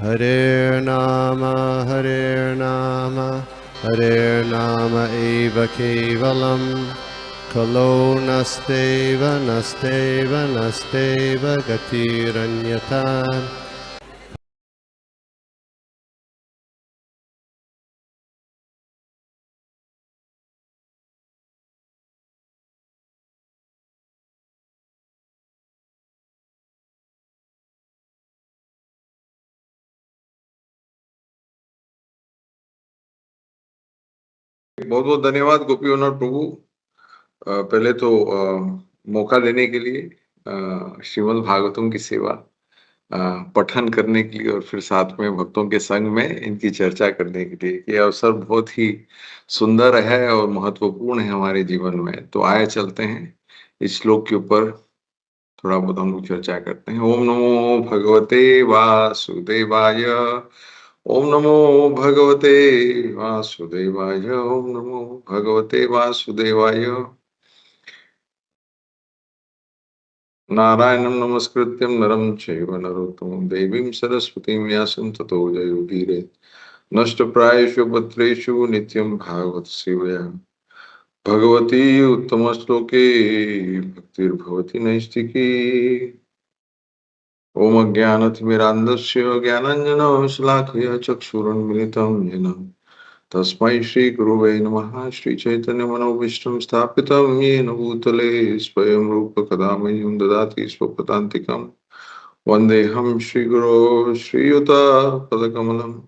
Hare Nama, Hare Nama eva kevalam, Kalo nasteva, nasteva, nasteva gatiranyata. बहुत बहुत धन्यवाद गोपी और प्रभु। पहले तो मौका देने के लिए श्रीमद् भागवतम की सेवा पठन करने के लिए और फिर साथ में भक्तों के संग में इनकी चर्चा करने के लिए ये अवसर बहुत ही सुंदर है और महत्वपूर्ण है हमारे जीवन में। तो आए चलते हैं इस श्लोक के ऊपर थोड़ा बहुत हम लोग चर्चा करते हैं। ओम नमो भगवते वासुदेवाय, ओम नमो भगवते वासुदेवाय, ओम नमो भगवते वासुदेवाय। नारायणं नमस्कृत्यं नरं चैव नरोत्तमं देवीं सरस्वतीं व्यासं ततो जयोधीरे। नष्टप्रायेषु भद्रेषु नित्यं भागवत सेवया भगवती उत्तम श्लोके भक्तिर्भवति नैष्ठिकी। ओम अज्ञानतिमिरान्धस्य ज्ञानाञ्जनशलाकया चक्षुरुन्मिलितं येन तस्मै श्रीगुरुवे नमः। श्रीचैतन्यमनोभीष्टं स्थापितं येन भूतले स्वयं रूप कदा मह्यं ददाति स्वपदान्तिकम्। वन्देऽहं श्रीगुरो श्रीयुतपदकमलं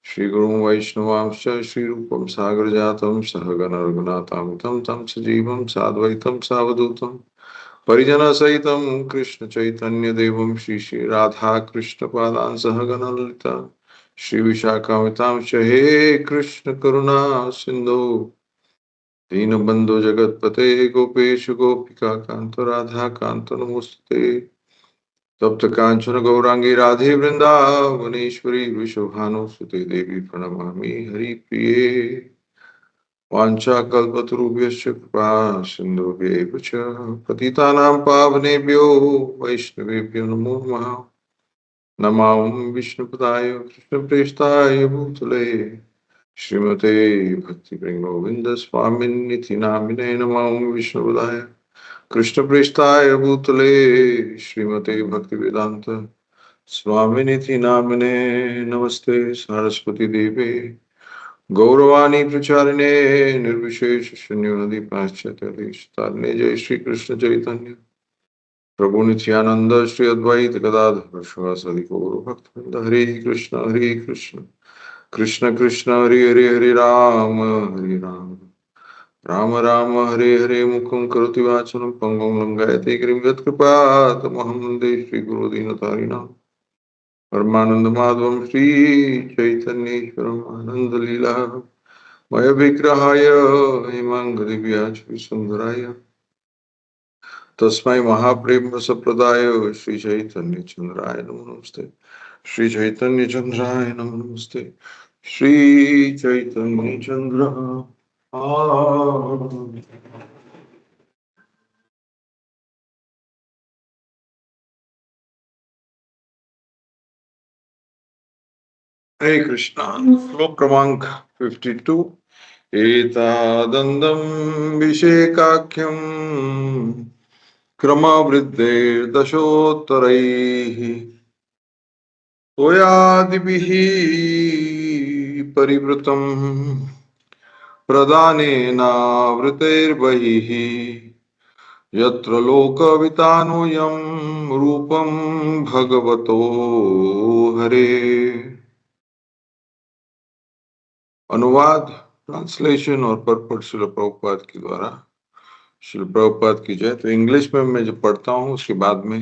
श्रीगुरुं वैष्णवांश्च श्रीरूपं सागरजातं सहगण रघुनाथामितं तं सजीवं साद्वैतं सावधूतं परिजनसहितं कृष्ण चैतन्य देवं श्री राधा कृष्ण पादान् सहगण ललिता श्री विशाखामितांश हे कृष्ण करुणा सिंधु दीनबंधु जगतपते गोपेश गोपिका कांत राधा कांत नमोस्तुते। तप्त कांचन गौरांगी राधे वृंदावनेश्वरी विश्वभानुसुते देवी प्रणमामि हरिप्रिये। वाञ्छाकल्पतरुभ्यश्च कृपा सिन्धुभ्यैव च पतितानां पावनेभ्यो वैष्णवेभ्यो नमो नमः। नमामि विष्णुपदाय कृष्णप्रेष्ठाय भूतले श्रीमते भक्तिप्रेमगोविन्द स्वामिन्निति नामिने। नमामि विष्णुपदाय कृष्णप्रेष्ठाय भूतले श्रीमते भक्तिवेदान्त स्वामिनिति नामिने। नमस्ते सरस्वती देवे गौरवाणी प्रचारिणे निर्विशेष शून्यवादी पाश्चात्य जय श्री कृष्ण चैतन्य प्रभु नित्यानंद श्री अद्वैत गदाधर श्रीवासदि गौर भक्त हरे कृष्ण कृष्ण कृष्ण हरे हरे हरे राम राम राम हरे हरे मुखं करोति वाचनं पंगुं लंघयते गिरिं यत्कृपातमहं वन्दे श्रीगुरुदीनतारिणाम् परमानंद माधवं श्री चैतन्येश्वरम् आनंदलीला मय विग्रहाय हिमांगदिव्याच सुंदराय तस्मै महाप्रेम सप्रदाय श्री चैतन्य चंद्राय नमो नमस्ते। श्री चैतन्य चंद्राय नमो नमस्ते। श्री चैतन्य चंद्र हरे कृष्णा। श्लोक क्रमांक 52। एतादन्दं विषेकाख्यं क्रमवृद्धेर्दशोत्तरैः त्वयादिभिः परिवृतं प्रदानेनावृतैर्बहिः यत्र लोकवितानोऽयं रूपं भगवतो हरे। अनुवाद ट्रांसलेशन और पर्पट श्रील प्रभुपाद के द्वारा। श्रील प्रभुपाद की जय। तो इंग्लिश में मैं जो पढ़ता हूँ उसके बाद में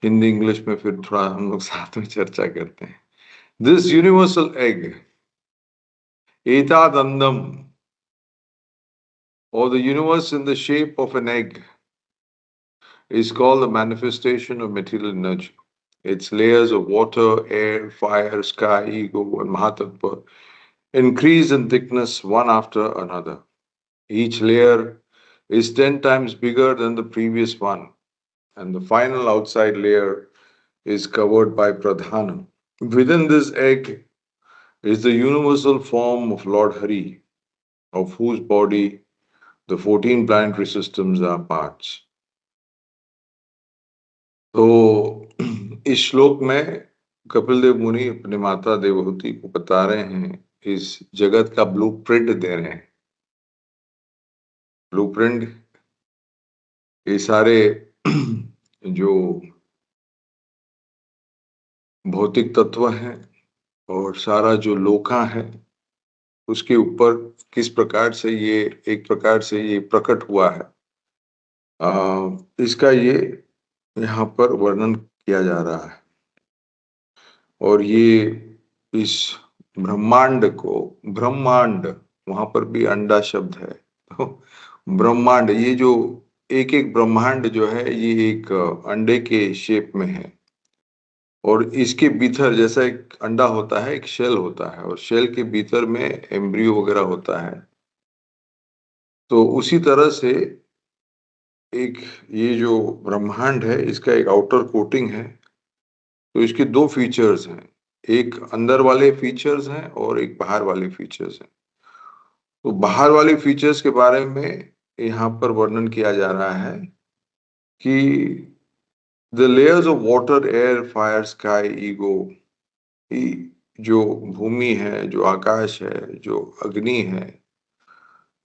हिंदी इंग्लिश में फिर थोड़ा हम लोग साथ में चर्चा करते हैं। दिस यूनिवर्सल एग एतादंदम or the universe in the shape of an egg is called the manifestation of material energy. Its layers of water, air, fire, sky, ego, and Mahatattva increase in thickness one after another. Each layer is 10 times bigger than the previous one, and the final outside layer is covered by pradhanam. Within this egg is the universal form of Lord Hari, of whose body the 14 planetary systems are parts. तो इस श्लोक में कपिल देव मुनि अपने माता देवहूति को बता रहे हैं, इस जगत का ब्लूप्रिंट दे रहे हैं। ब्लूप्रिंट ये सारे जो भौतिक तत्व हैं और सारा जो लोका है उसके ऊपर किस प्रकार से ये एक प्रकार से ये प्रकट हुआ है, इसका ये यहाँ पर वर्णन किया जा रहा है। और ये इस ब्रह्मांड को, ब्रह्मांड वहां पर भी अंडा शब्द है, तो ब्रह्मांड ये जो एक एक ब्रह्मांड जो है ये एक अंडे के शेप में है। और इसके भीतर जैसा एक अंडा होता है, एक शेल होता है, और शेल के भीतर में एम्ब्रियो वगैरह होता है। तो उसी तरह से एक ये जो ब्रह्मांड है इसका एक आउटर कोटिंग है। तो इसके दो फीचर्स हैं, एक अंदर वाले फीचर्स हैं और एक बाहर वाले फीचर्स हैं। तो बाहर वाले फीचर्स के बारे में यहाँ पर वर्णन किया जा रहा है कि the layers of water, air, fire, sky, ego, जो भूमि है, जो आकाश है, जो अग्नि है,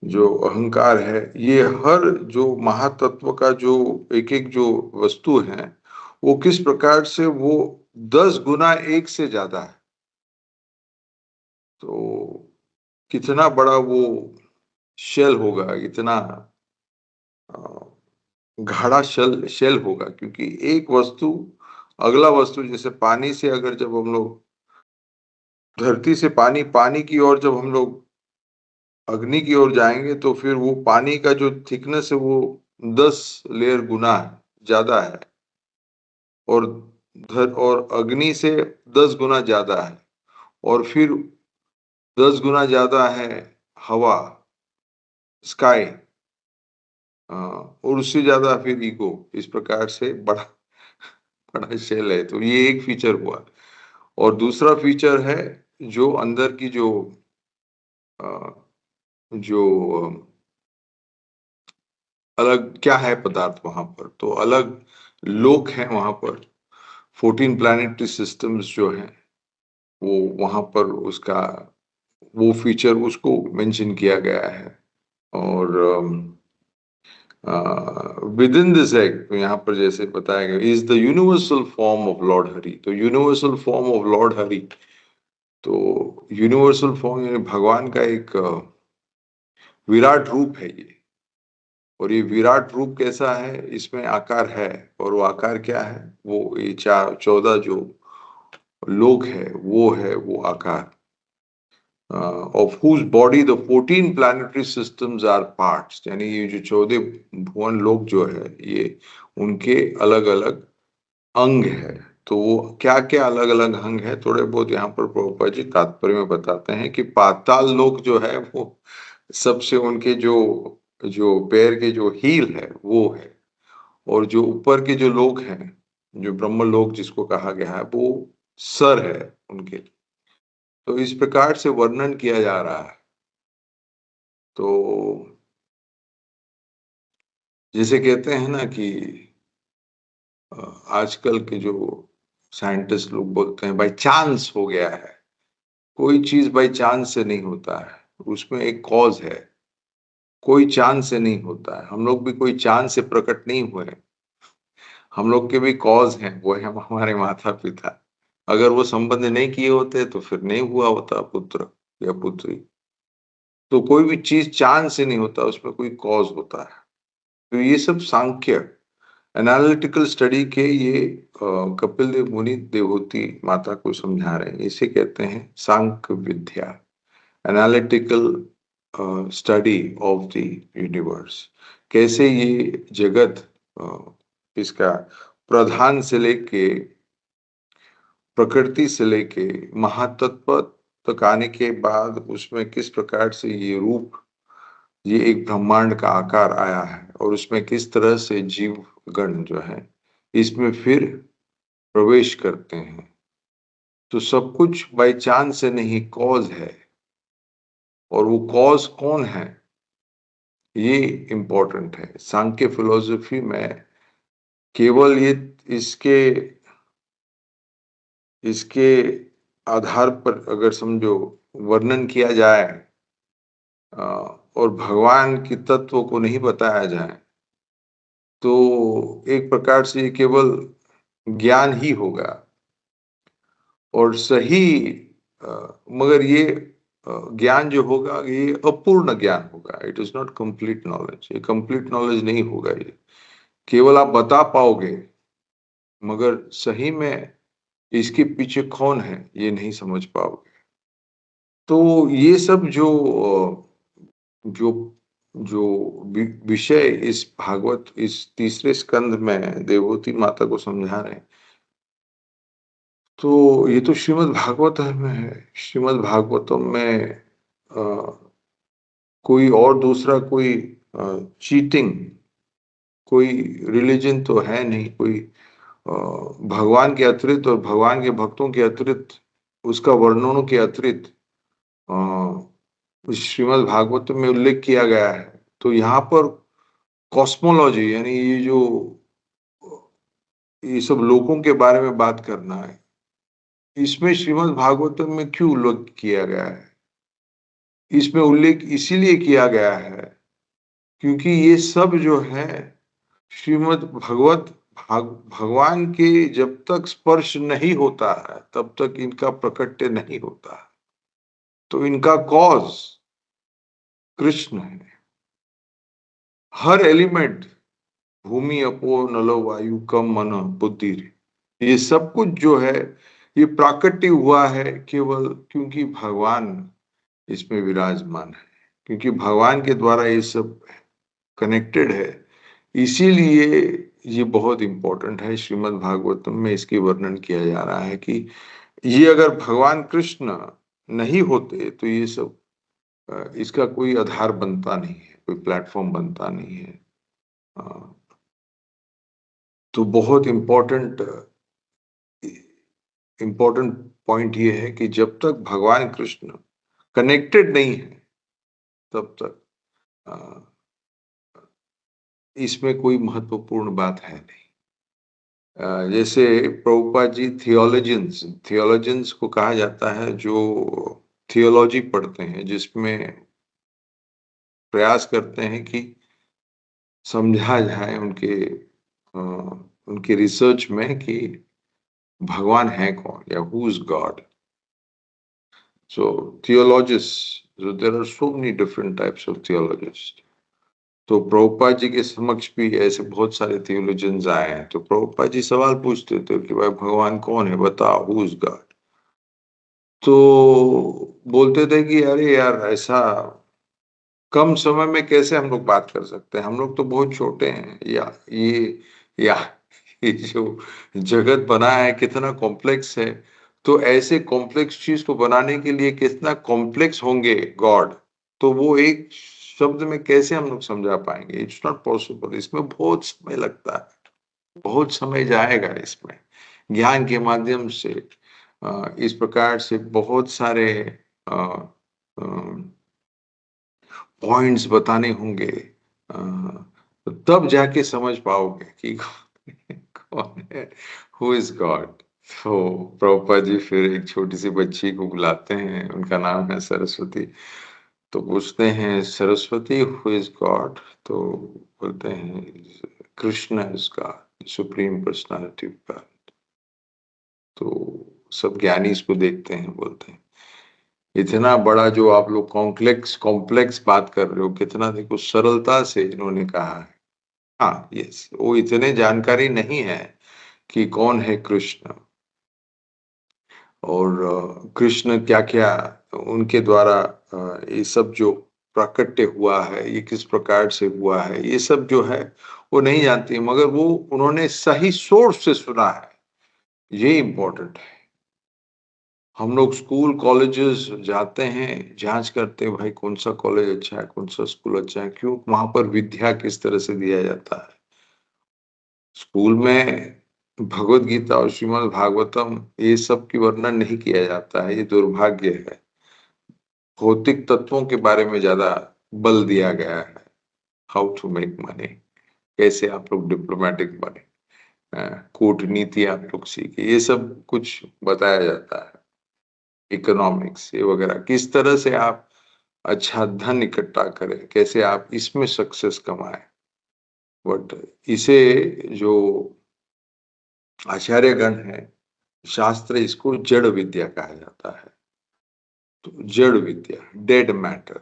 जो अहंकार है, ये हर जो महातत्व का जो एक एक जो वस्तु है वो किस प्रकार से वो 10 गुना एक से ज्यादा है। तो कितना बड़ा वो शेल होगा, इतना गाढ़ा शेल होगा, क्योंकि एक वस्तु अगला वस्तु, जैसे पानी से अगर जब हम लोग धरती से पानी की ओर जब हम लोग अग्नि की ओर जाएंगे तो फिर वो पानी का जो थिकनेस है वो 10 लेयर गुना ज्यादा है, और और अग्नि से 10 गुना ज्यादा है, और फिर 10 गुना ज्यादा है हवा, स्काई, और उससे ज्यादा फिर ईगो। इस प्रकार से बड़ा बड़ा शेल है। तो ये एक फीचर हुआ। और दूसरा फीचर है जो अंदर की अ, जो अलग क्या है पदार्थ वहां पर, तो अलग लोक है वहां पर। 14 प्लैनेटरी सिस्टम्स जो हैं वो वहां पर उसका वो फीचर उसको मेंशन किया गया है। और विद इन दिस एग, तो यहाँ पर जैसे बताया गया, is the universal form of Lord Hari. तो universal form of Lord Hari, तो यूनिवर्सल फॉर्म यानी भगवान का एक विराट रूप है ये। और ये विराट रूप कैसा है, इसमें आकार है, और वो आकार क्या है, वो ये 14 जो लोक है वो आकार, of whose body the 14 planetary systems are parts। यानी ये जो 14 भुवन लोक जो है ये उनके अलग अलग अंग है। तो वो क्या क्या अलग अलग अंग है, थोड़े बहुत यहाँ पर प्रभुपाद जी तात्पर्य में बताते हैं कि पाताल लोक जो है वो सबसे उनके जो जो पैर के जो हील है वो है, और जो ऊपर के जो लोक हैं, जो ब्रह्म लोक जिसको कहा गया है, वो सर है उनके। तो इस प्रकार से वर्णन किया जा रहा है। तो जैसे कहते हैं ना कि आजकल के जो साइंटिस्ट लोग बोलते हैं बाय चांस हो गया है। कोई चीज बाय चांस से नहीं होता है, उसमें एक कॉज है। कोई चांस से नहीं होता है, हम लोग भी कोई चांस से प्रकट नहीं हुए। हम लोग के भी कॉज हैं, वो है हमारे माता पिता। अगर वो संबंध नहीं किए होते तो फिर नहीं हुआ होता पुत्र या पुत्री। तो कोई भी चीज चांस से नहीं होता, उसमें कोई कॉज होता है। तो ये सब सांख्य एनालिटिकल स्टडी के ये कपिल देव मुनि देवहूति माता को समझा रहे हैं। इसे कहते हैं सांख्य विद्या, analytical study of the universe. कैसे ये जगत इसका प्रधान से लेके प्रकृति से लेके महातत्व तक आने के बाद उसमें किस प्रकार से ये रूप, ये एक ब्रह्मांड का आकार आया है, और उसमें किस तरह से जीव गण जो है इसमें फिर प्रवेश करते हैं। तो सब कुछ बाय चांस से नहीं, कॉज है। और वो कॉज कौन है, ये इम्पोर्टेंट है। सांख्य फिलोसफी में केवल ये इसके इसके आधार पर अगर समझो वर्णन किया जाए और भगवान के तत्व को नहीं बताया जाए, तो एक प्रकार से ये केवल ज्ञान ही होगा। और सही मगर ये ज्ञान जो होगा ये अपूर्ण ज्ञान होगा। It is not complete knowledge. ये कंप्लीट नॉलेज नहीं होगा। ये केवल आप बता पाओगे, मगर सही में इसके पीछे कौन है ये नहीं समझ पाओगे। तो ये सब जो जो जो विषय इस भागवत इस तीसरे स्कंद में देवहूति माता को समझा रहे हैं, तो ये तो श्रीमद् भागवतम में है। श्रीमद् भागवतम में कोई और दूसरा कोई चीटिंग, कोई रिलीजन तो है नहीं, कोई भगवान के अतिरिक्त और भगवान के भक्तों के अतिरिक्त, उसका वर्णनों के अतिरिक्त श्रीमद् भागवतम में उल्लेख किया गया है। तो यहाँ पर कॉस्मोलॉजी यानी ये सब लोगों के बारे में बात करना है। इसमें श्रीमद् भागवतम में क्यों उल्लेख किया गया है? इसमें उल्लेख इसीलिए किया गया है क्योंकि ये सब जो है श्रीमद् भगवान के जब तक स्पर्श नहीं होता है तब तक इनका प्रकट्य नहीं होता है। तो इनका कॉज कृष्ण है। हर एलिमेंट, भूमि अपो नलो वायु कम मन बुद्धि, ये सब कुछ जो है ये प्राकट्य हुआ है केवल क्योंकि भगवान इसमें विराजमान है, क्योंकि भगवान के द्वारा ये सब कनेक्टेड है। इसीलिए ये बहुत इंपॉर्टेंट है। श्रीमद् भागवतम में इसकी वर्णन किया जा रहा है कि ये अगर भगवान कृष्ण नहीं होते तो ये सब इसका कोई आधार बनता नहीं है, कोई प्लेटफॉर्म बनता नहीं है। तो बहुत इम्पोर्टेंट पॉइंट ये है कि जब तक भगवान कृष्ण कनेक्टेड नहीं है तब तक इसमें कोई महत्वपूर्ण बात है नहीं। जैसे प्रभुपाद जी थियोलॉजियंस को कहा जाता है जो थियोलॉजी पढ़ते हैं, जिसमें प्रयास करते हैं कि समझा जाए उनके रिसर्च में कि भगवान है कौन या who is God. So theologist, there are so many different types of theologist. तो प्रभुपाद जी के समक्ष भी ऐसे बहुत सारे थियोलॉजियंस आए हैं। तो प्रभुपाद जी सवाल पूछते थे कि भाई भगवान कौन है, बताओ, हु इज गॉड। तो बोलते थे कि अरे यार, ऐसा कम समय में कैसे हम लोग बात कर सकते हैं, हम लोग तो बहुत छोटे हैं। या ये जो जगत बना है कितना कॉम्प्लेक्स है। तो ऐसे कॉम्प्लेक्स चीज को बनाने के लिए कितना कॉम्प्लेक्स होंगे गॉड, तो वो एक शब्द में कैसे हम लोग समझा पाएंगे। It's not possible. इसमें बहुत समय लगता है, बहुत समय जाएगा इसमें। ज्ञान के माध्यम से इस प्रकार से बहुत सारे पॉइंट्स बताने होंगे, तो तब जाके समझ पाओगे कि कौन है, हु इज गॉड। तो प्रभुपाद जी फिर एक छोटी सी बच्ची को बुलाते हैं, उनका नाम है सरस्वती। तो पूछते हैं, सरस्वती हु इज गॉड? तो बोलते हैं Krishna is God, supreme personality of God. तो सब ज्ञानी इसको देखते हैं, बोलते हैं इतना बड़ा जो आप लोग कॉम्प्लेक्स बात कर रहे हो, कितना देखो सरलता से इन्होंने कहा है। हाँ, यस, वो इतने जानकारी नहीं है कि कौन है कृष्ण और कृष्ण क्या क्या उनके द्वारा ये सब जो प्राकट्य हुआ है ये किस प्रकार से हुआ है, ये सब जो है वो नहीं जानती, मगर वो उन्होंने सही सोर्स से सुना है। ये इम्पोर्टेंट है। हम लोग स्कूल कॉलेजेस जाते हैं, जांच करते हैं भाई कौन सा कॉलेज अच्छा है, कौन सा स्कूल अच्छा है, क्यों, वहां पर विद्या किस तरह से दिया जाता है। स्कूल में भगवत गीता और श्रीमद् भागवतम ये सब की वर्णन नहीं किया जाता है, ये दुर्भाग्य है। भौतिक तत्वों के बारे में ज्यादा बल दिया गया है। हाउ टू मेक मनी, कैसे आप लोग डिप्लोमेटिक बने, कूटनीति आप लोग सीखे, ये सब कुछ बताया जाता है। इकोनॉमिक्स ये वगैरह, किस तरह से आप अच्छा धन इकट्ठा करें, कैसे आप इसमें सक्सेस कमाएं। बट इसे जो आचार्यगण है, शास्त्र इसको जड़ विद्या कहा जाता है। तो जड़ विद्या, डेड मैटर।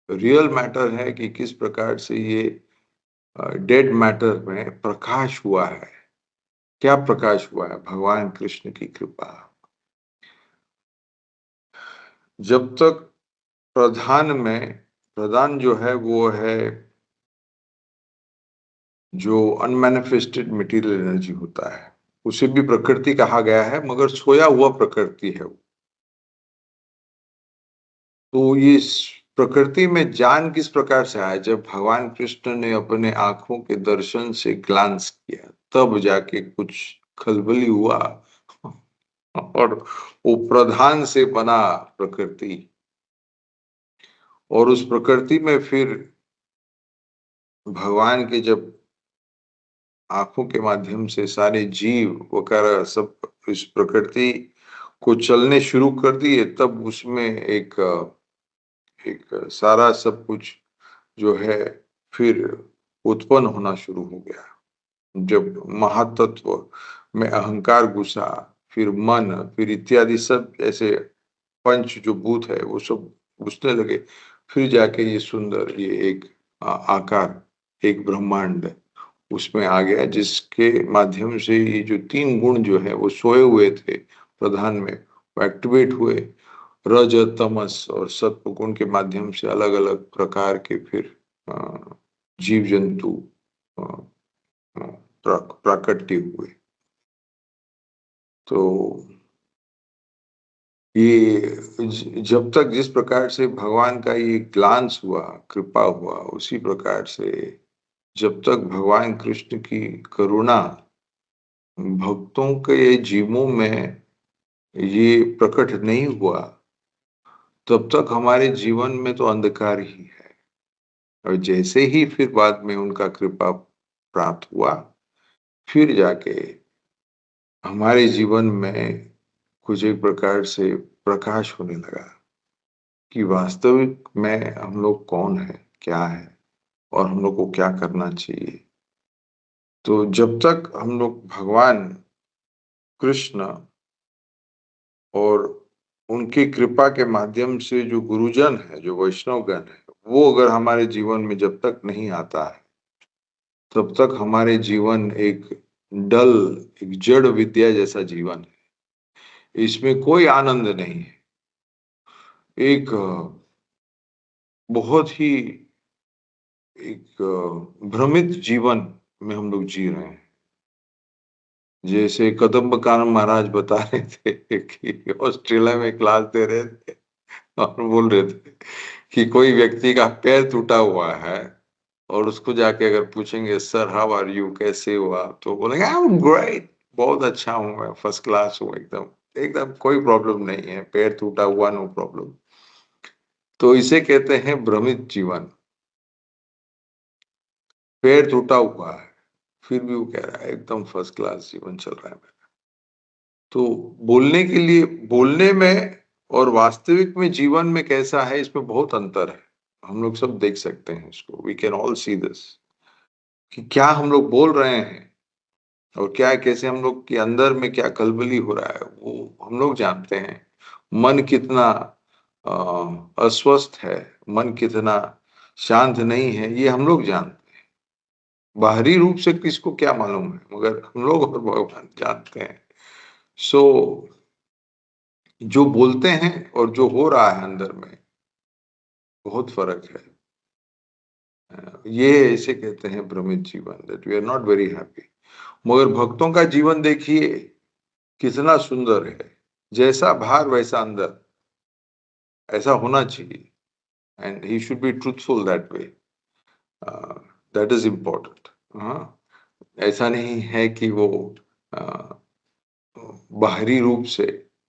रियल मैटर है कि किस प्रकार से ये डेड मैटर में प्रकाश हुआ है। क्या प्रकाश हुआ है? भगवान कृष्ण की कृपा। जब तक प्रधान जो है वो है जो अनमैनिफेस्टेड मटेरियल एनर्जी होता है, उसे भी प्रकृति कहा गया है, मगर सोया हुआ प्रकृति है वो। तो ये प्रकृति में ज्ञान किस प्रकार से आया? जब भगवान कृष्ण ने अपने आंखों के दर्शन से ग्लांस किया, तब जाके कुछ खलबली हुआ और वो प्रधान से बना प्रकृति। और उस प्रकृति में फिर भगवान के जब आंखों के माध्यम से सारे जीव वगैरह सब इस प्रकृति को चलने शुरू कर दिए, तब उसमें एक एक सारा सब कुछ जो है फिर उत्पन्न होना शुरू हो गया। जब महातत्व में अहंकार घुसा, फिर मन, फिर इत्यादि सब ऐसे पंच जो भूत है वो सब घुसने लगे, फिर जाके ये सुंदर ये एक आकार, एक ब्रह्मांड उसमें आ गया, जिसके माध्यम से ये जो तीन गुण जो है वो सोए हुए थे प्रधान में, वो एक्टिवेट हुए। रज, तमस और सत्व गुण के माध्यम से अलग अलग प्रकार के फिर जीव जंतु प्राकट्य हुए। तो ये जब तक जिस प्रकार से भगवान का ये ग्लांस हुआ, कृपा हुआ, उसी प्रकार से जब तक भगवान कृष्ण की करुणा भक्तों के जीवों में ये प्रकट नहीं हुआ, तब तक हमारे जीवन में तो अंधकार ही है। और जैसे ही फिर बाद में उनका कृपा प्राप्त हुआ, फिर जाके हमारे जीवन में कुछ एक प्रकार से प्रकाश होने लगा कि वास्तविक में हम लोग कौन है, क्या है, और हम लोग को क्या करना चाहिए। तो जब तक हम लोग भगवान कृष्ण और उनकी कृपा के माध्यम से जो गुरुजन है, जो वैष्णवगण है, वो अगर हमारे जीवन में जब तक नहीं आता है, तब तक हमारे जीवन एक डल, एक जड़ विद्या जैसा जीवन है। इसमें कोई आनंद नहीं है। एक बहुत ही एक भ्रमित जीवन में हम लोग जी रहे हैं। जैसे कदम्ब कानन महाराज बता रहे थे कि ऑस्ट्रेलिया में क्लास दे रहे थे और बोल रहे थे कि कोई व्यक्ति का पैर टूटा हुआ है और उसको जाके अगर पूछेंगे सर हाउ आर यू, कैसे हुआ, तो बोलेंगे आई एम ग्रेट, बहुत अच्छा हूँ मैं, फर्स्ट क्लास हूँ, एकदम एकदम कोई प्रॉब्लम नहीं है, पैर टूटा हुआ नो प्रॉब्लम। तो इसे कहते हैं भ्रमित जीवन। पैर टूटा हुआ है, फिर भी वो कह रहा है एकदम फर्स्ट क्लास जीवन चल रहा है मेरा। तो बोलने के लिए, बोलने में और वास्तविक में जीवन में कैसा है, इसमें बहुत अंतर है। हम लोग सब देख सकते हैं इसको, we can all see this, कि क्या हम लोग बोल रहे हैं और क्या कैसे हम लोग के अंदर में क्या खलबली हो रहा है, वो हम लोग जानते हैं। मन कितना अस्वस्थ है, मन कितना शांत नहीं है, ये हम लोग जानते हैं। बाहरी रूप से किसको क्या मालूम है, मगर हम लोग और भगवान जानते हैं। सो जो बोलते हैं और जो हो रहा है अंदर में, बहुत फर्क है। ये इसे कहते हैं भ्रमित जीवन, that we are not very happy. मगर भक्तों का जीवन देखिए कितना सुंदर है। जैसा बाहर वैसा अंदर, ऐसा होना चाहिए। And he should be truthful that way, that is important. हाँ, ऐसा नहीं है कि वो बाहरी रूप से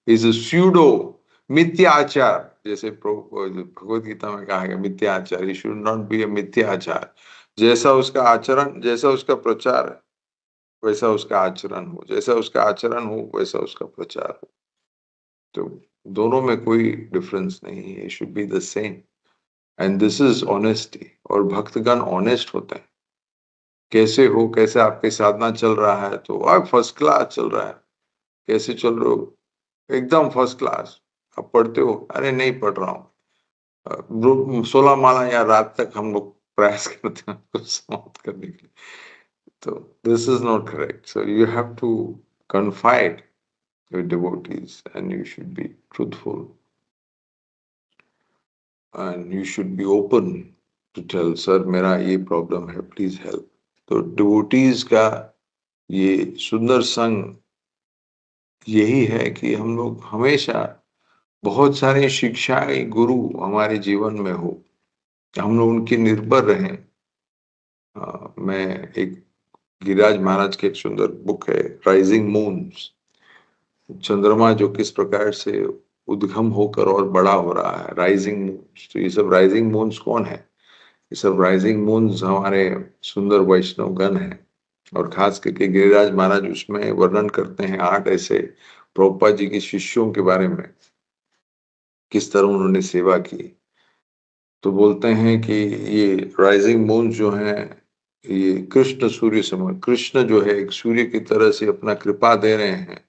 इज अ स्यूडो मिथ्याचार, जैसे भगवत गीता में कहा गया मिथ्याचार, ही शुड नॉट बी अ मिथ्याचार। जैसा उसका आचरण, जैसा उसका प्रचार है, वैसा उसका आचरण हो, जैसा उसका आचरण हो वैसा उसका प्रचार हो। तो दोनों में कोई डिफरेंस नहीं है, should be the same, and this is honesty. और भक्तगण ऑनेस्ट होते हैं। कैसे हो, कैसे आपकी साधना चल रहा है, तो आप फर्स्ट क्लास चल रहा है। कैसे चल रहे हो, एकदम फर्स्ट क्लास। आप पढ़ते हो, अरे नहीं पढ़ रहा हूँ। 16 माला या रात तक हम लोग प्रयास करते हैं उसको समाप्त करने के लिए। तो this is not correct. So you have to confide your devotees, and you should be truthful, and you should be open to tell, sir मेरा ये प्रॉब्लम है, प्लीज हेल्प। तो डिवोटीज का ये सुंदर संग यही है कि हम लोग हमेशा बहुत सारे शिक्षाएं गुरु हमारे जीवन में हो, हम लोग उनके निर्भर रहें। मैं एक गिरिराज महाराज की एक सुंदर बुक है, राइजिंग मून्स, चंद्रमा जो किस प्रकार से उद्गम होकर और बड़ा हो रहा है, राइजिंग मून्स। तो ये सब राइजिंग मून्स कौन है? ये सब राइजिंग मून्स हमारे सुंदर वैष्णव गण हैं। और खास करके गिरिराज महाराज उसमें वर्णन करते हैं 8 ऐसे प्रभुपाद जी के शिष्यों के बारे में, किस तरह उन्होंने सेवा की। तो बोलते हैं कि ये राइजिंग मून जो है, ये कृष्ण सूर्य समय, कृष्ण जो है एक सूर्य की तरह से अपना कृपा दे रहे हैं,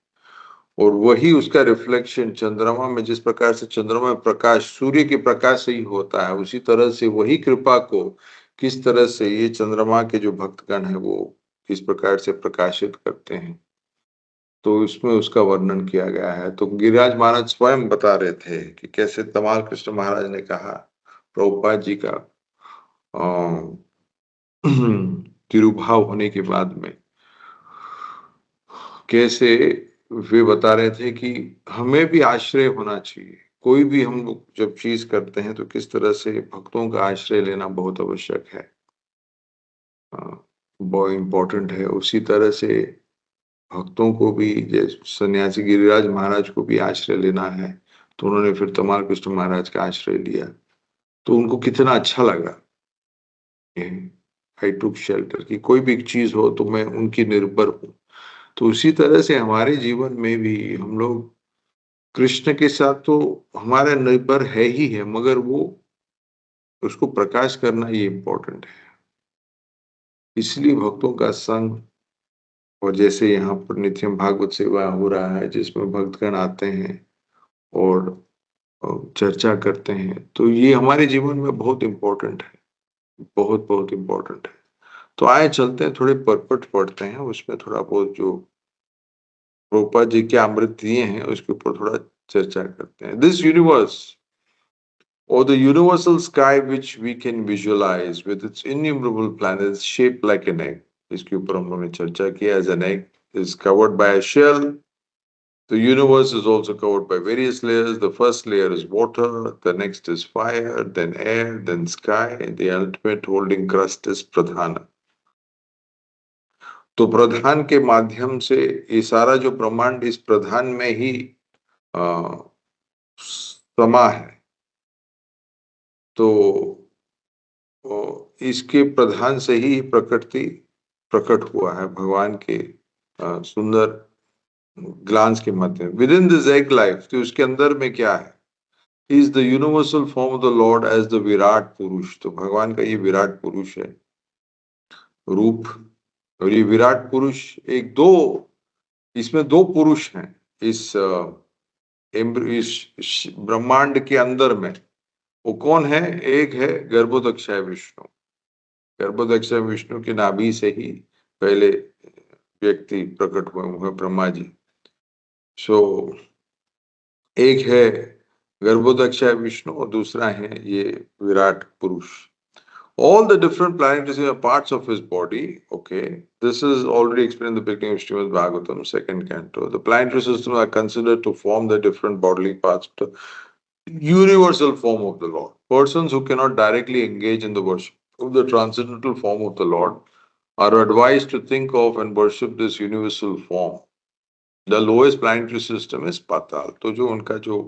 और वही उसका रिफ्लेक्शन चंद्रमा में, जिस प्रकार से चंद्रमा में प्रकाश सूर्य के प्रकाश से ही होता है, उसी तरह से वही कृपा को किस तरह से ये चंद्रमा के जो भक्तगण है वो किस प्रकार से प्रकाशित करते हैं, तो इसमें उसका वर्णन किया गया है। तो गिरिराज महाराज स्वयं बता रहे थे कि कैसे तमाल कृष्ण महाराज ने कहा प्रभुपाद जी का तिरुभाव होने के बाद में, कैसे वे बता रहे थे कि हमें भी आश्रय होना चाहिए। कोई भी हम लोग जब चीज करते हैं तो किस तरह से भक्तों का आश्रय लेना बहुत आवश्यक है, बहुत इम्पोर्टेंट है। उसी तरह से भक्तों को भी, जैसे सन्यासी गिरिराज महाराज को भी आश्रय लेना है, तो उन्होंने फिर तमाल कृष्ण महाराज का आश्रय लिया। तो उनको कितना अच्छा लगा, आई टुक शेल्टर, कि कोई भी चीज हो तो मैं उनकी निर्भर हूँ। तो उसी तरह से हमारे जीवन में भी हम लोग कृष्ण के साथ तो हमारा निर्भर है ही है, मगर वो उसको प्रकाश करना ये इम्पोर्टेंट है। इसलिए भक्तों का संग, और जैसे यहाँ पर नित्यम भागवत सेवा हो रहा है जिसमें भक्तगण आते हैं और चर्चा करते हैं, तो ये हमारे जीवन में बहुत इम्पोर्टेंट है, बहुत बहुत इम्पोर्टेंट है। तो आए चलते हैं, थोड़े परपट पढ़ते हैं, उसमें थोड़ा बहुत जो प्रभुपाद जी के अमृत दिए हैं उसके ऊपर थोड़ा चर्चा करते हैं। This universe or the universal sky which we can visualize with its innumerable planets shaped like an egg, इसके ऊपर हम लोगों ने चर्चा किया। As an egg is covered by a shell, the universe is also covered by various layers. The first layer is water, the next is fire, then air, then sky, and the ultimate holding crust is pradhana. तो प्रधान के माध्यम से ये सारा जो ब्रह्मांड इस प्रधान में ही समा है। तो इसके प्रधान से ही प्रकृति प्रकट हुआ है भगवान के सुंदर ग्लांस के माध्यम। Within this egg life, तो उसके अंदर में क्या है, is the universal form of the Lord as the Virat Purusha. तो भगवान का ये विराट पुरुष है रूप, और ये विराट पुरुष एक दो, इसमें दो पुरुष हैं इस ब्रह्मांड के अंदर में। वो कौन है? एक है गर्भोदक्षाय विष्णु। गर्भोदक्षाय विष्णु की नाभि से ही पहले व्यक्ति प्रकट हुए हैं ब्रह्मा जी। सो एक है गर्भोदक्षाय विष्णु और दूसरा है ये विराट पुरुष। All the different planets are parts of his body. Okay, this is already explained in the beginning of Srimad Bhagavatam, second canto. The planetary systems are considered to form the different bodily parts of the universal form of the Lord. Persons who cannot directly engage in the worship of the transcendental form of the Lord are advised to think of and worship this universal form the lowest planetary system is Patala. तो जो उनका जो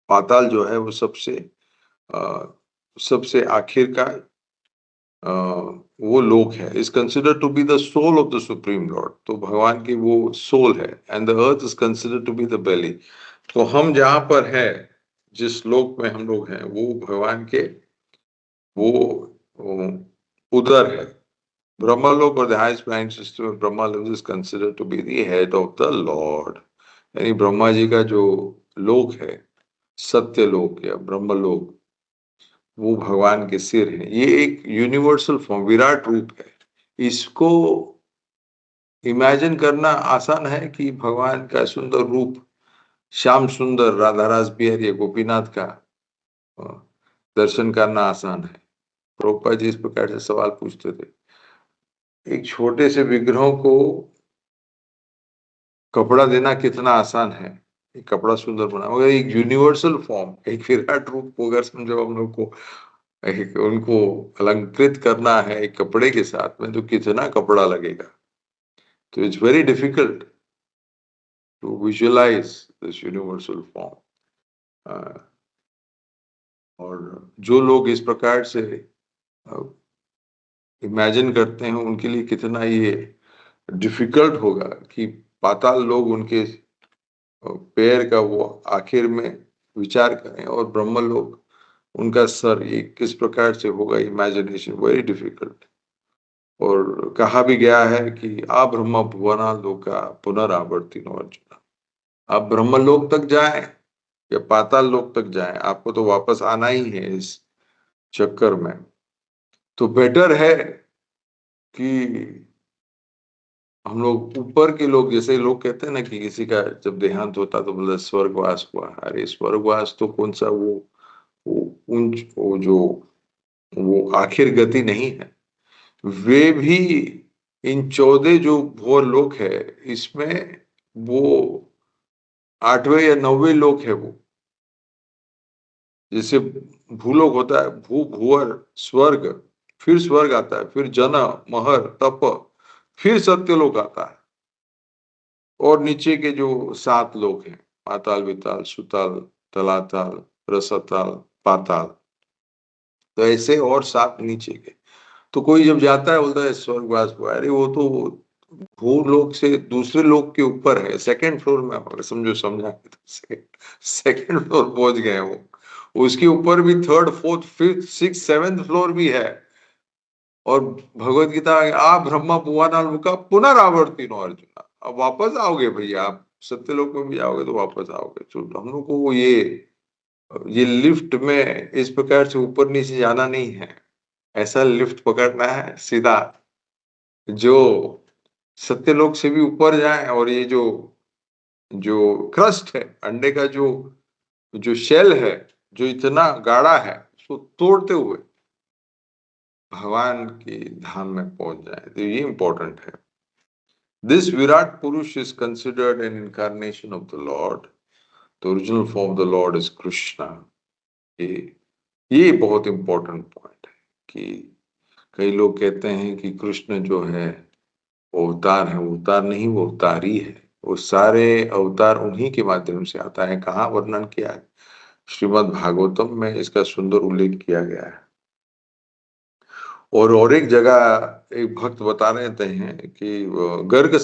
पाताल जो है वो सबसे आखिर का वो लोक है। Is consider to be the soul of the supreme Lord. तो भगवान की वो सोल है। And the earth is consider to be the belly. तो हम जहां पर है, जिस लोक में हम लोग हैं, वो भगवान के वो उदर है। ब्रह्मलोक और द हाईएस्ट प्लानिट सिस्टम में Brahmaloka is consider to be the head of the Lord. यानी ब्रह्मा जी का जो लोक है, सत्य लोक या ब्रह्मलोक, वो भगवान के सिर है। ये एक यूनिवर्सल फॉर्म, विराट रूप है। इसको इमेजिन करना आसान है कि भगवान का सुंदर रूप, श्याम सुंदर राधा रास बिहारी या गोपीनाथ का अ, दर्शन करना आसान है। प्रभुपाद जी इस प्रकार से सवाल पूछते थे। एक छोटे से विग्रहों को कपड़ा देना कितना आसान है, एक कपड़ा सुंदर बना, मगर एक यूनिवर्सल फॉर्म, एक विराट रूप को अगर समझो हम लोग को एक उनको अलंकृत करना है एक कपड़े के साथ में, तो कितना कपड़ा लगेगा। तो it's very difficult to visualise this universal form. और जो लोग इस प्रकार से इमेजिन करते हैं, उनके लिए कितना ये डिफिकल्ट होगा कि पाताल लोग उनके पैर का वो आखिर में विचार करें, और ब्रह्म लोग उनका सर, ये किस प्रकार से होगा। Imagination very difficult. और कहा भी गया है कि आ ब्रह्म भुवना लोका पुनरावर्तिनो अर्जुन। आप ब्रह्मलोक तक जाएं या पाताल लोक तक जाएं, आपको तो वापस आना ही है इस चक्कर में। तो बेटर है कि हम लोग ऊपर के लोग, जैसे लोग कहते हैं ना कि किसी का जब देहांत होता तो बोलते स्वर्गवास हुआ। अरे स्वर्गवास तो कौन सा वो वो जो वो आखिर गति नहीं है। वे भी इन 14 जो भोर लोक है, इसमें वो 8वें या 9वें लोक है वो। जैसे भूलोक होता है, भूवर स्वर्ग, फिर स्वर्ग आता है, फिर जन महर तप, फिर सत्यलोक आता है। और नीचे के जो 7 लोक हैं, पाताल विताल सुताल तलाताल रसताल पाताल, तो ऐसे और 7 नीचे के। तो कोई जब जाता है बोलता है स्वर्गवास हुआ। अरे वो तो भूलोक से दूसरे लोक के ऊपर है, सेकंड फ्लोर में। अगर समझो समझा तो सेकंड फ्लोर पहुंच गए वो। उसके ऊपर भी third fourth fifth six seventh floor भी है। और भगवत गीता आ ब्रह्मा पुआना का पुनरावर्तिनो अर्जुन। अब वापस आओगे भैया, आप सत्यलोक में भी जाओगे तो वापस आओगे। तो हम लोग को ये लिफ्ट में इस प्रकार से ऊपर नीचे जाना नहीं है। ऐसा लिफ्ट पकड़ना है सीधा, जो सत्यलोक से भी ऊपर जाए। और ये जो जो क्रस्ट है, अंडे का जो जो शेल है, जो इतना गाढ़ा है, उसको तोड़ते हुए भगवान की धाम में पहुंच जाए। तो ये इंपॉर्टेंट है। दिस विराट पुरुष is considered an incarnation of the Lord. The original form of the Lord is Krishna. ये ये बहुत इंपॉर्टेंट पॉइंट है कि कई लोग कहते हैं कि कृष्ण जो है वो अवतार है। वो अवतार नहीं, वो अवतारी है। वो सारे अवतार उन्हीं के माध्यम से आता है। कहाँ वर्णन किया है? श्रीमद् भागवतम में इसका सुंदर उल्लेख किया गया है। और एक जगह एक भक्त बता रहे थे हैं कि गर्ग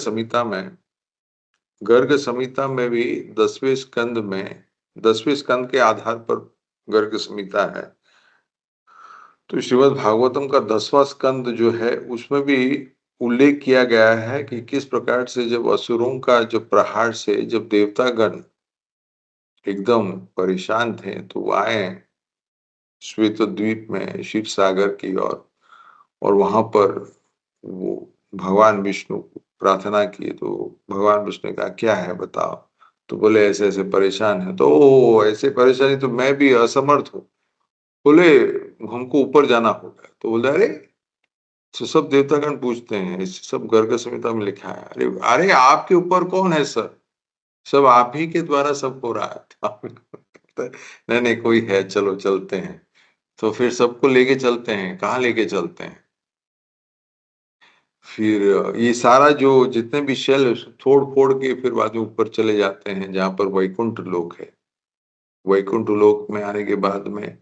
संहिता में भी 10वें स्कंद के आधार पर गर्ग संहिता है। तो श्रीमद् भागवतम का 10वां स्कंद जो है, उसमें भी उल्लेख किया गया है कि किस प्रकार से जब असुरों का जब प्रहार से जब देवतागण एकदम परेशान थे, तो वो आए श्वेत द्वीप में क्षीर सागर की ओर। और वहां पर वो भगवान विष्णु को प्रार्थना की। तो भगवान विष्णु ने कहा क्या है बताओ। तो बोले ऐसे ऐसे परेशान है। तो "ओ, ऐसे परेशानी तो मैं भी असमर्थ हूँ।" बोले हमको ऊपर जाना होगा। तो बोले अरे, तो सब देवतागण पूछते हैं, इस सब गर्ग संहिता में लिखा है। अरे अरे, आपके ऊपर कौन है सर, सब आप ही के द्वारा सब हो रहा है। नहीं नहीं, कोई है, चलो चलते हैं। तो फिर सबको लेके चलते हैं। कहाँ लेके चलते हैं? फिर ये सारा जो जितने भी शेल तोड़ फोड़ के फिर बाद में ऊपर चले जाते हैं जहाँ पर वैकुंठ लोक है। वैकुंठ लोक में आने के बाद में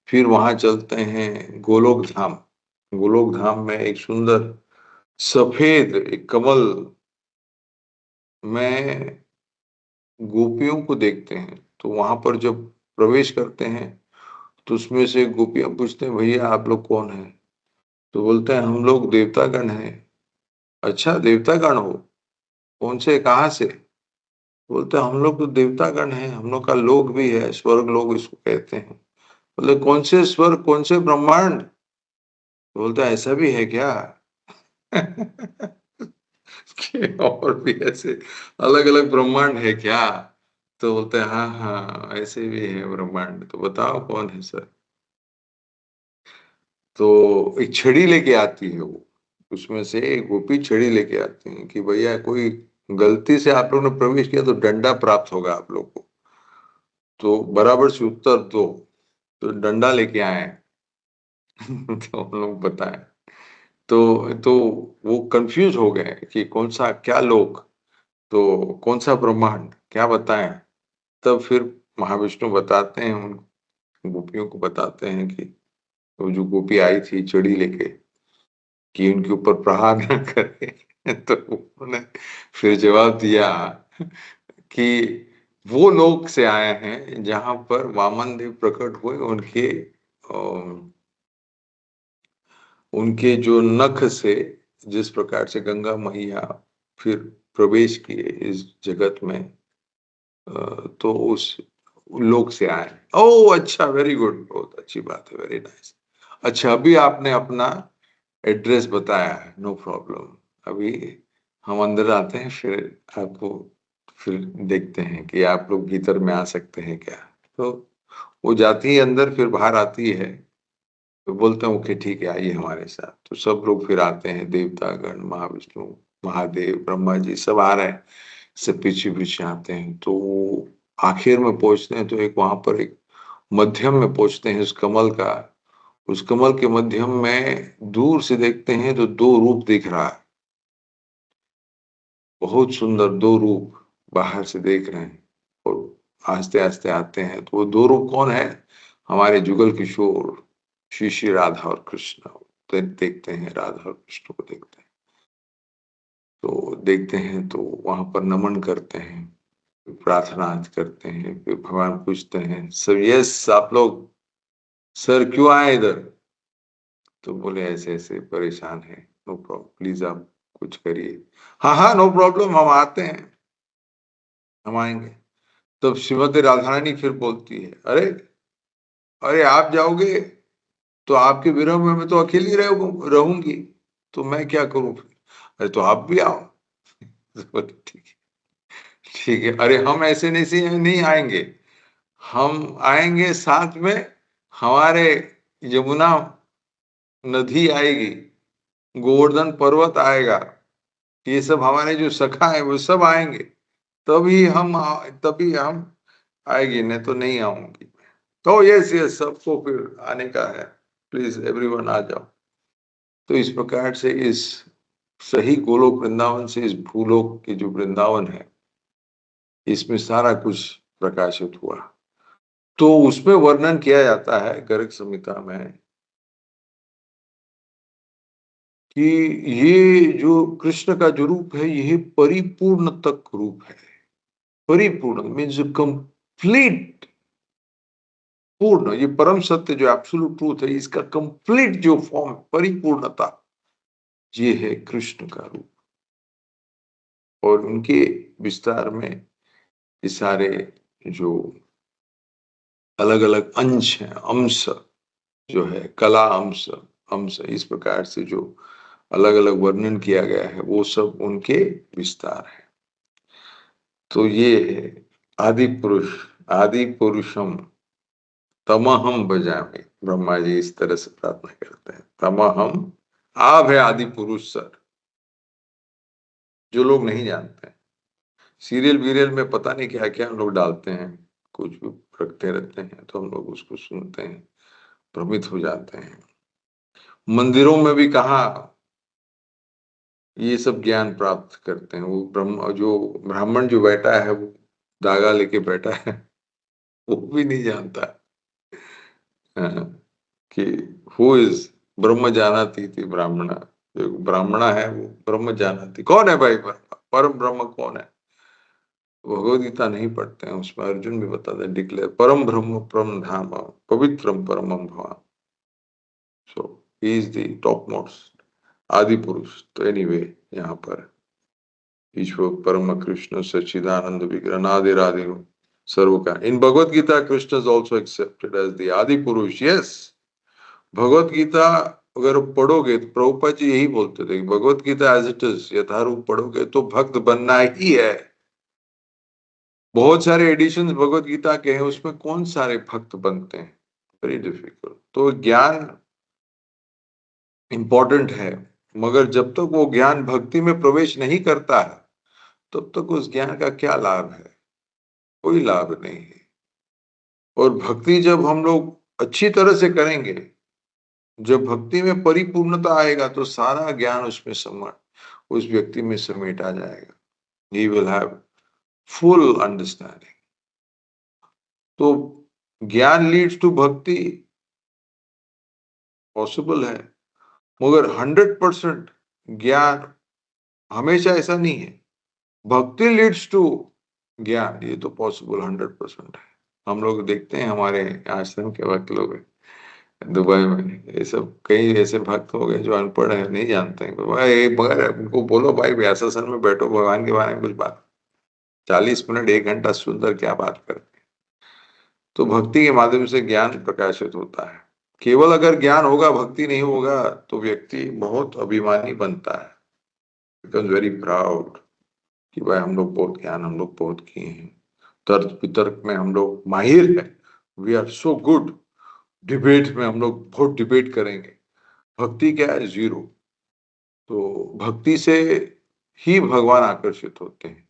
फिर वहां चलते हैं गोलोक धाम। गोलोक धाम में एक सुंदर सफेद एक कमल में गोपियों को देखते हैं। तो वहां पर जब प्रवेश करते हैं तो उसमें से गोपियां पूछते हैं, भैया आप लोग कौन हैं? तो बोलते हैं हम लोग देवतागण हैं। अच्छा देवतागण हो? कौन से कहाँ से? बोलते हैं हम लोग तो देवतागण हैं, हम लोग का लोक भी है, स्वर्ग लोग इसको कहते हैं। बोले कौन से स्वर्ग कौन से ब्रह्मांड? बोलते हैं ऐसा भी है क्या? कि और भी ऐसे अलग अलग ब्रह्मांड है क्या? तो बोलते हैं हाँ हाँ ऐसे भी है ब्रह्मांड। तो बताओ कौन है सर? तो एक छड़ी लेके आती है वो। उसमें से एक गोपी छड़ी लेके आती है कि भैया कोई गलती से आप लोग ने प्रवेश किया तो डंडा प्राप्त होगा आप लोग को। तो बराबर से उत्तर दो। तो डंडा लेके आए। तो हम लोग बताएं। तो वो कंफ्यूज हो गए कि कौन सा क्या लोक, तो कौन सा ब्रह्मांड क्या बताएं। तब फिर महाविष्णु बताते हैं उन गोपियों को बताते हैं कि वो जो गोपी आई थी चढ़ी लेके कि उनके ऊपर प्रहार न करे। तो उन्होंने फिर जवाब दिया कि वो लोक से आए हैं जहां पर वामन देव प्रकट हुए। उनके जो नख से जिस प्रकार से गंगा मैया फिर प्रवेश किए इस जगत में, तो उस लोक से आए। ओह अच्छा वेरी गुड बहुत अच्छी बात है वेरी नाइस। अच्छा अभी आपने अपना एड्रेस बताया है नो प्रॉब्लम। अभी हम अंदर आते हैं फिर आपको फिर देखते हैं कि आप लोग भीतर में आ सकते हैं क्या। तो वो जाती है अंदर फिर बाहर आती है। तो बोलते हैं ओके ठीक है आइए हमारे साथ। तो सब लोग फिर आते हैं देवतागण महाविष्णु महादेव ब्रह्मा जी सब आ रहे हैं। सब पीछे पीछे आते हैं। तो वो आखिर में पहुंचते हैं तो एक वहां पर एक मध्यम में पहुंचते हैं उस कमल के मध्यम में दूर से देखते हैं तो दो रूप दिख रहा है। बहुत सुंदर दो रूप बाहर से देख रहे हैं। और आस्ते आस्ते आते हैं तो वो दो रूप कौन है? हमारे जुगल किशोर श्री श्री राधा और कृष्ण। तो देखते हैं राधा और कृष्ण को देखते हैं। तो देखते हैं तो वहां पर नमन करते हैं प्रार्थना करते हैं। फिर भगवान पूछते हैं सर यस आप लोग सर क्यों आए इधर? तो बोले ऐसे ऐसे परेशान है। नो प्रॉब्लम प्लीज आप कुछ करिए। हाँ हाँ नो प्रॉब्लम हम आते हैं हम आएंगे। तब श्रीमती राधा रानी फिर बोलती है अरे अरे आप जाओगे तो आपके विरह में मैं तो अकेली रहूंगी। तो मैं क्या करूं फिर? अरे तो आप भी आओ। तो बोले, ठीक है अरे हम ऐसे नहीं से नहीं आएंगे। हम आएंगे साथ में हमारे यमुना नदी आएगी गोवर्धन पर्वत आएगा ये सब हमारे जो सखा है वो सब आएंगे। तभी हम आएगी नहीं तो नहीं आऊंगी। तो यस यस सबको फिर आने का है प्लीज एवरीवन आ जाओ। तो इस प्रकार से इस सही गोलोक वृंदावन से इस भूलोक की जो वृंदावन है इसमें सारा कुछ प्रकाशित हुआ। तो उसमें वर्णन किया जाता है गर्ग संहिता में कि ये जो कृष्ण का जो रूप है यह परिपूर्ण तक रूप है। परिपूर्ण मीन्स कंप्लीट पूर्ण ये परम सत्य जो एब्सोल्यूट ट्रूथ है इसका कंप्लीट जो फॉर्म परिपूर्णता ये है कृष्ण का रूप। और उनके विस्तार में ये सारे जो अलग अलग अंश हैं अंश जो है कला अंश अंश इस प्रकार से जो अलग अलग वर्णन किया गया है वो सब उनके विस्तार है। तो ये है आदि पुरुषम तमहम बजामी। ब्रह्मा जी इस तरह से प्रार्थना करते हैं तमहम। आप है आदि पुरुष सर जो लोग नहीं जानते हैं। सीरियल वीरियल में पता नहीं क्या क्या हम लोग डालते हैं कुछ भी रखते रहते हैं तो हम लोग उसको सुनते हैं भ्रमित हो जाते हैं। मंदिरों में भी कहा ये सब ज्ञान प्राप्त करते हैं। वो ब्राह्मण जो बैठा है वो धागा लेके बैठा है, वो भी नहीं जानता हाँ, कि हु इज ब्रह्म जानाती थी ब्राह्मणा। जो ब्राह्मणा है वो ब्रह्म जानाती कौन है भाई? परम ब्रह्म कौन है? भगवद गीता नहीं पढ़ते हैं, उसमें अर्जुन भी बताते हैं, डिक्लेयर परम ब्रह्म परम धाम पवित्रम परमम भवान। So he is the top most आदि पुरुष। तो एनीवे यहाँ पर ईश्वर परम कृष्ण सच्चिदानंद विग्रह नादिरादि सर्व का। In Bhagavad Gita Krishna is also accepted as the आदि पुरुष। यस, भगवत गीता अगर पढ़ोगे तो प्रभुपाद जी यही बोलते थे, Bhagavad Gita as it is यथारूप पढ़ोगे तो भक्त बनना ही है। बहुत सारे एडिशंस भगवत गीता के हैं, उसमें कौन सारे भक्त बनते हैं? Very difficult. तो ज्ञान इंपॉर्टेंट है, मगर जब तक वो ज्ञान भक्ति में प्रवेश नहीं करता है तब तक उस ज्ञान का क्या लाभ है? कोई लाभ नहीं है। और भक्ति जब हम लोग अच्छी तरह से करेंगे, जब भक्ति में परिपूर्णता आएगा तो सारा ज्ञान उसमें उस व्यक्ति में समेटा जाएगा। He will have full understanding. तो ज्ञान लीड्स टू भक्ति पॉसिबल है, मगर 100% ज्ञान हमेशा ऐसा नहीं है। भक्ति लीड्स टू ज्ञान, ये तो पॉसिबल 100% है। हम लोग देखते हैं हमारे आश्रम के भक्त लोग दुबई में, ये सब कई ऐसे भक्त हो गए जो अनपढ़ है, नहीं जानते हैं भाई, मगर उनको बोलो भाई व्यासासन में बैठो, भगवान के बारे में कुछ बात, 40 मिनट 1 घंटा सुंदर क्या बात करते हैं। तो भक्ति के माध्यम से ज्ञान प्रकाशित होता है। केवल अगर ज्ञान होगा भक्ति नहीं होगा तो व्यक्ति बहुत अभिमानी बनता है, बिकम्स वेरी प्राउड कि भाई हम लोग बहुत ज्ञान हम लोग बहुत किए हैं, तर्क वितर्क में हम लोग माहिर है, we are so good, debate में हम लोग बहुत डिबेट करेंगे। भक्ति क्या है? जीरो। तो भक्ति से ही भगवान आकर्षित होते हैं।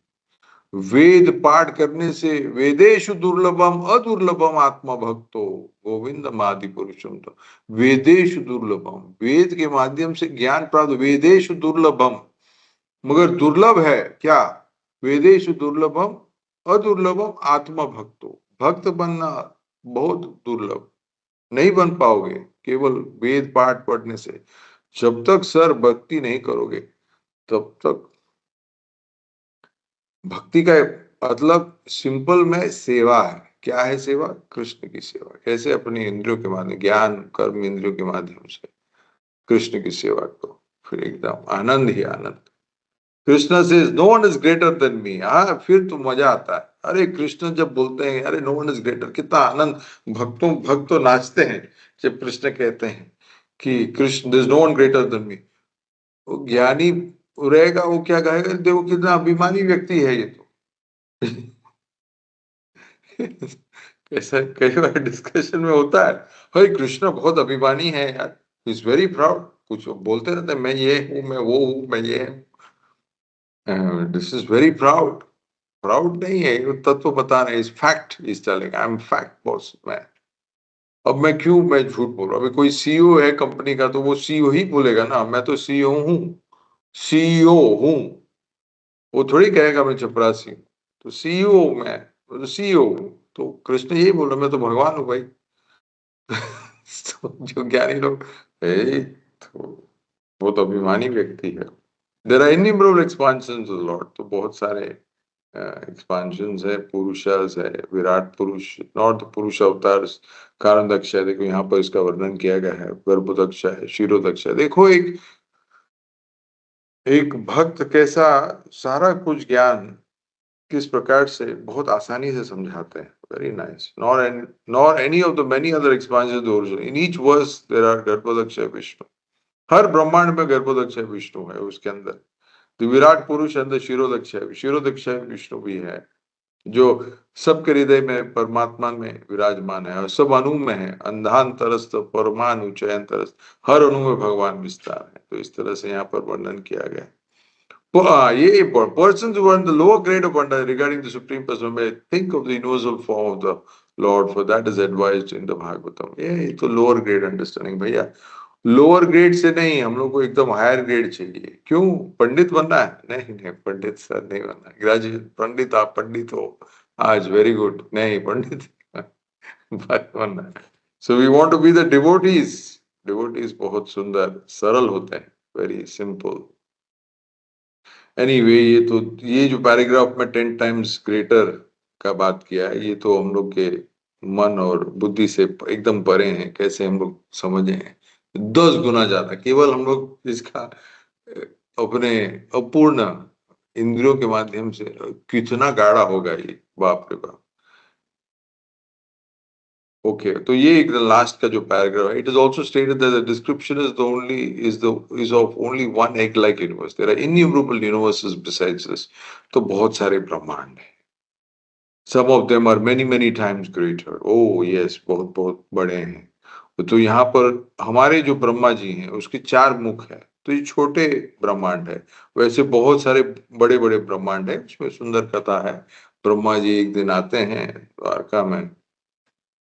वेद पाठ करने से वेदेशु दुर्लभम अदुर्लभम आत्मा भक्तो गोविंद आदि पुरुषम। तो वेदेशु दुर्लभम, वेद के माध्यम से ज्ञान प्राप्त, वेदेशु दुर्लभम, मगर दुर्लभ है क्या? वेदेशु दुर्लभम अदुर्लभम आत्मा भक्तो, भक्त बनना बहुत दुर्लभ, नहीं बन पाओगे केवल वेद पाठ पढ़ने से। जब तक सर भक्ति नहीं करोगे तब तक भक्ति का मतलब सिंपल में सेवा है। क्या है सेवा? कृष्ण की सेवा। कैसे? अपने इंद्रियों के माध्यम, ज्ञान कर्म इंद्रियों के माध्यम से कृष्ण की सेवा करो, फिर एकदम आनंद ही आनंद। Krishna says no one is greater than me, हाँ फिर तो मजा आता है। अरे कृष्ण जब बोलते हैं अरे नो वन इज ग्रेटर, कितना आनंद, भक्त तो नाचते हैं जब कृष्ण कहते हैं कि Krishna says no one greater than me. वो ज्ञानी रहेगा, वो क्या कहेगा? देखो कितना अभिमानी व्यक्ति है ये तो। ऐसा कई बार डिस्कशन में होता है, हरे कृष्ण बहुत अभिमानी है यार, इज वेरी प्राउड, कुछ बोलते रहते हैं, मैं ये हूँ, मैं वो हूँ, मैं ये हूँ, this is very proud. Proud नहीं है, वो तत्व बता रहे, is fact, is telling I am fact boss मैं। अब मैं झूठ बोल रहा हूँ? अभी कोई सीईओ है कंपनी का तो वो सीईओ ही बोलेगा ना, मैं तो सीईओ हूँ, सीईओ हूँ। वो थोड़ी कहेगा मैं चपरासी हूँ। तो सीईओ मैं, तो सीईओ हूँ। तो कृष्ण यही बोल रहा, मैं तो भगवान हूँ भाई। तो जो ज्ञानी लोग तो बहुत अभिमानी व्यक्ति है। There are innumerable expansions of Lord, तो बहुत सारे एक्सपांशंस है, पुरुषास है, विराट पुरुष, नॉट पुरुष अवतार, कारण दक्ष है, देखो यहाँ पर इसका वर्णन किया गया है, गर्भदक्ष है, शिरोदक्ष है। देखो एक भक्त कैसा सारा कुछ ज्ञान किस प्रकार से बहुत आसानी से समझाते हैं। Very nice. Nor any of the many other expansion origin, in each verse there are गर्भदक्ष विष्णु। हर ब्रह्मांड में गर्भदक्ष विष्णु है उसके अंदर। तो विराट पुरुष अंदर शिरोदक्ष विष्णु भी है, जो सबके हृदय में परमात्मा में विराजमान है और सब अणु में है। अंधांतरस्थ परमाणु चयंतरस्थ, हर अणु में भगवान विस्तार है। तो इस तरह से यहाँ पर वर्णन किया गया है। ये persons who are in the lower grade of understanding regarding the supreme person may think of the universal form of the Lord, for that is advised in the Bhagavatam। ये तो lower grade understanding भैया। Lower grade से नहीं, हम लोग को एकदम higher grade चाहिए। क्यों? पंडित बनना है? नहीं नहीं, पंडित सर नहीं बनना। ग्रेजुएट पंडित, आप पंडित हो आज, वेरी गुड। नहीं, पंडित बनना है। So we want to be the devotees. Devotees बहुत सुंदर सरल होते हैं, वेरी सिंपल। एनीवे, ये जो पैराग्राफ में 10 टाइम्स ग्रेटर का बात किया है, ये तो हम लोग के मन और बुद्धि से एकदम परे हैं। कैसे हम लोग समझे हैं? 10 गुना ज्यादा। केवल हम लोग इसका अपने अपूर्ण इंद्रियों के माध्यम से कितना गाढ़ा होगा ये, बाप रे बाप। ओके, तो ये एक लास्ट का जो पैराग्राफ है, it is also stated that the description is of only one egg like universe, there are innumerable universes besides this. तो बहुत सारे ब्रह्मांड हैं। Some of them are many many times greater. Oh yes, बहुत बहुत बड़े हैं। तो यहाँ पर हमारे जो ब्रह्मा जी हैं उसके 4 मुख है, तो ये छोटे ब्रह्मांड है। वैसे बहुत सारे बड़े बड़े ब्रह्मांड है, उसमें सुंदर कथा है। ब्रह्मा जी एक दिन आते हैं द्वारका में,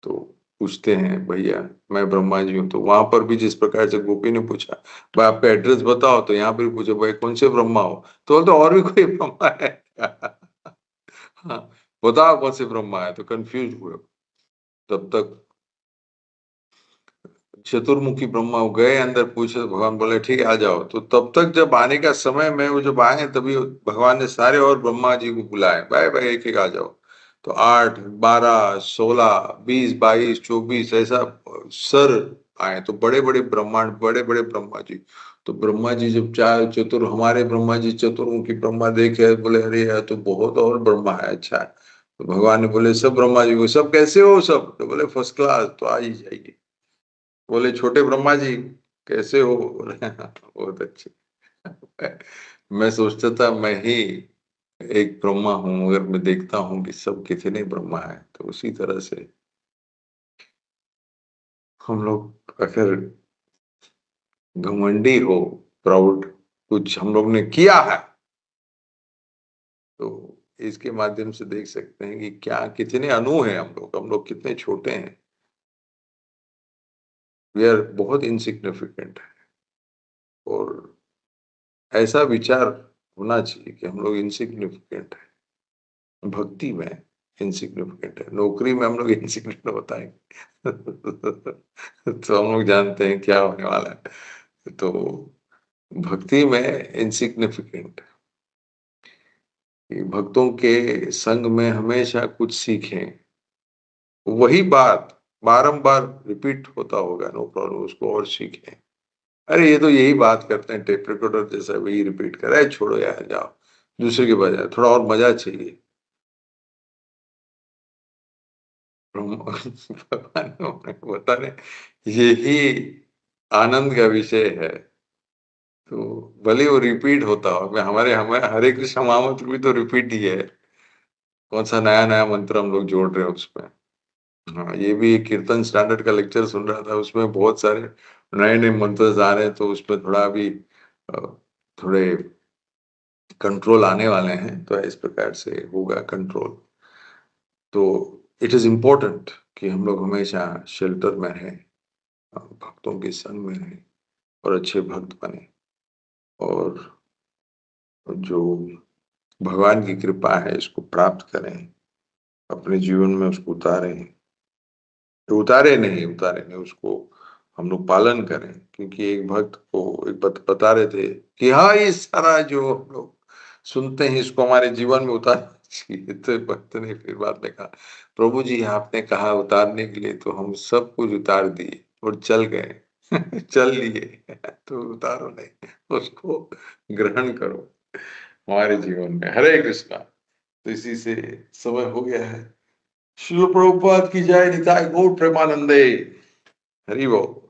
तो पूछते हैं, भैया मैं ब्रह्मा जी हूँ। तो वहां पर भी जिस प्रकार से गोपी ने पूछा, भाई आपका एड्रेस बताओ, तो यहाँ पर भी पूछो, भाई कौन से ब्रह्मा हो? तो बोलते और भी कोई ब्रह्मा है? हाँ, बताओ कौन से ब्रह्मा है? तो कंफ्यूज हुए। तब तक चतुर्मुखी ब्रह्मा हो गए अंदर, पूछे तो भगवान बोले ठीक है आ जाओ। तो तब तक जब आने का समय में वो जब आए, तभी भगवान ने सारे और ब्रह्मा जी को बुलाए, भाई भाई एक एक आ जाओ। तो 8, 12, 16, 20, 22, 24 ऐसा सर आए। तो बड़े बड़े ब्रह्मांड, बड़े बड़े ब्रह्मा जी। तो ब्रह्मा जी जब चार चतुर, हमारे ब्रह्मा जी चतुर्मुखी ब्रह्मा देखे, बोले अरे यार तो बहुत और ब्रह्मा है, अच्छा है। तो भगवान ने बोले सब ब्रह्मा जी को, सब कैसे हो सब? तो बोले फर्स्ट क्लास, तो आ ही जाइए। बोले छोटे ब्रह्मा जी कैसे हो? बोले "हाँ, बहुत अच्छे। मैं सोचता था मैं ही एक ब्रह्मा हूं, अगर मैं देखता हूँ कि सब कितने ब्रह्मा है। तो उसी तरह से हम लोग अगर घमंडी हो, प्राउड, कुछ हम लोग ने किया है, तो इसके माध्यम से देख सकते हैं कि क्या कितने अणु हैं हम लोग कितने छोटे हैं। वी आर बहुत इनसिग्निफिकेंट है। और ऐसा विचार होना चाहिए कि हम लोग इनसिग्निफिकेंट है। भक्ति में इनसिग्निफिकेंट है, नौकरी में हम लोग इनसिग्निफिकेंट बताएंगे तो हम लोग जानते हैं क्या होने वाला है। तो भक्ति में इनसिग्निफिकेंट, भक्तों के संग में हमेशा कुछ सीखें, वही बात बारंबार रिपीट होता होगा, नो प्रॉब्लम, उसको और सीखें। अरे ये तो यही बात करते हैं, टेप रिकॉर्डर जैसा वही रिपीट कर रहा है, छोड़ो यार जाओ दूसरे के बजाय, थोड़ा और मजा चाहिए। भगवान बता रहे यही आनंद का विषय है। तो भले वो रिपीट होता हो, मैं हमारे हमारे हरे कृष्ण महामंत्र भी तो रिपीट ही है। कौन सा नया नया मंत्र हम लोग जोड़ रहे हैं उसमें। हाँ, ये भी एक कीर्तन स्टैंडर्ड का लेक्चर सुन रहा था, उसमें बहुत सारे नए नए मंत्र आ रहे हैं। तो उसमें थोड़ा अभी थोड़े कंट्रोल आने वाले हैं, तो इस प्रकार से होगा कंट्रोल। तो इट इज इम्पोर्टेंट कि हम लोग हमेशा शेल्टर में रहें, भक्तों के संग में रहें और अच्छे भक्त बने। और जो भगवान की कृपा है इसको प्राप्त करें, अपने जीवन में उसको उतारें। उतारे नहीं, उसको हम लोग पालन करें। क्योंकि एक भक्त को एक बता रहे थे कि हाँ, ये सारा जो हम लोग सुनते हैं इसको हमारे जीवन में उतारना चाहिए। तो भक्त ने फिर बाद में कहा, प्रभु जी आपने कहा उतारने के लिए, तो हम सब कुछ उतार दिए और चल गए चल लिए तो उतारो नहीं, उसको ग्रहण करो हमारे जीवन में। हरे कृष्णा। तो इसी से समय हो गया है। शिल प्रभुपाद की जय। निताय गौर प्रेमानंदे। हरि बोल।